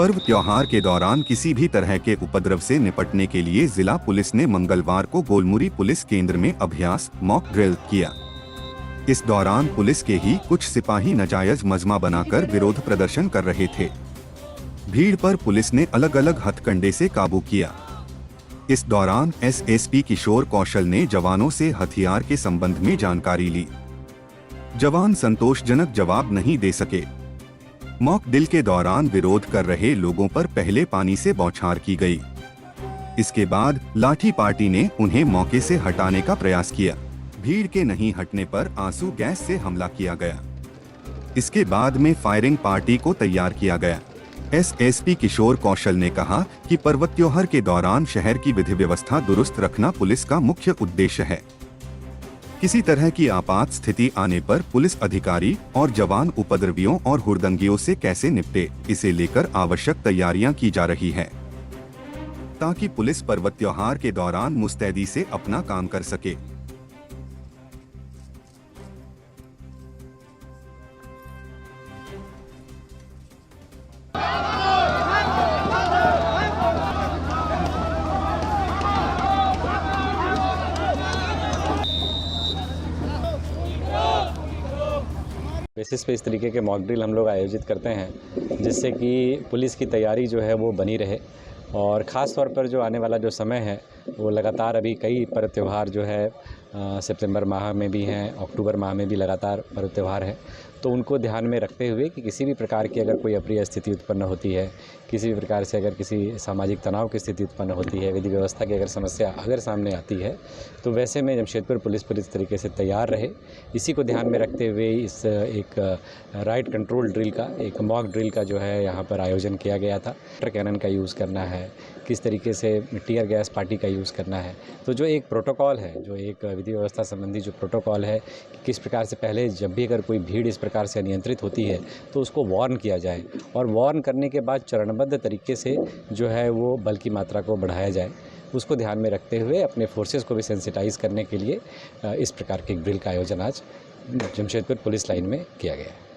पर्व त्योहार के दौरान किसी भी तरह के उपद्रव से निपटने के लिए जिला पुलिस ने मंगलवार को गोलमुरी पुलिस केंद्र में अभ्यास मॉक ड्रिल किया। इस दौरान पुलिस के ही कुछ सिपाही नाजायज मजमा बनाकर विरोध प्रदर्शन कर रहे थे। भीड़ पर पुलिस ने अलग अलग हथकंडे से काबू किया। इस दौरान एसएसपी किशोर कौशल ने जवानों से हथियार के संबंध में जानकारी ली। जवान संतोषजनक जवाब नहीं दे सके। मॉक ड्रिल के दौरान विरोध कर रहे लोगों पर पहले पानी से बौछार की गई। इसके बाद लाठी पार्टी ने उन्हें मौके से हटाने का प्रयास किया। भीड़ के नहीं हटने पर आंसू गैस से हमला किया गया। इसके बाद में फायरिंग पार्टी को तैयार किया गया। एसएसपी किशोर कौशल ने कहा कि पर्व त्योहार के दौरान शहर की विधि व्यवस्था दुरुस्त रखना पुलिस का मुख्य उद्देश्य है। किसी तरह की आपात स्थिति आने पर पुलिस अधिकारी और जवान उपद्रवियों और हुड़दंगियों से कैसे निपटे, इसे लेकर आवश्यक तैयारियां की जा रही है ताकि पुलिस पर्व त्योहार के दौरान मुस्तैदी से अपना काम कर सके। बेसिस पे इस तरीके के मॉक ड्रिल हम लोग आयोजित करते हैं जिससे कि पुलिस की तैयारी जो है वो बनी रहे। और ख़ास तौर पर जो आने वाला जो समय है वो लगातार अभी कई पर्व त्यौहार जो है सितंबर माह में भी हैं, अक्टूबर माह में भी लगातार पर्व त्यौहार है, तो उनको ध्यान में रखते हुए कि किसी भी प्रकार की अगर कोई अप्रिय स्थिति उत्पन्न होती है, किसी भी प्रकार से अगर किसी सामाजिक तनाव की स्थिति उत्पन्न होती है, विधि व्यवस्था की अगर समस्या अगर सामने आती है, तो वैसे में जमशेदपुर पुलिस इस तरीके से तैयार रहे। इसी को ध्यान में रखते हुए इस एक राइट कंट्रोल ड्रिल का, एक मॉक ड्रिल का जो है यहाँ पर आयोजन किया गया था। वाटर कैनन का यूज़ करना है, किस तरीके से टीयर गैस पार्टी का यूज़ करना है, तो जो एक प्रोटोकॉल है, जो एक विधि व्यवस्था संबंधी जो प्रोटोकॉल है, किस प्रकार से पहले जब भी अगर कोई भीड़ इस प्रकार से अनियंत्रित होती है तो उसको वार्न किया जाए और वार्न करने के बाद चरणबद्ध तरीके से जो है वो बल की मात्रा को बढ़ाया जाए। उसको ध्यान में रखते हुए अपने फोर्सेस को भी सेंसिटाइज करने के लिए इस प्रकार के ड्रिल का आयोजन आज जमशेदपुर पुलिस लाइन में किया गया है।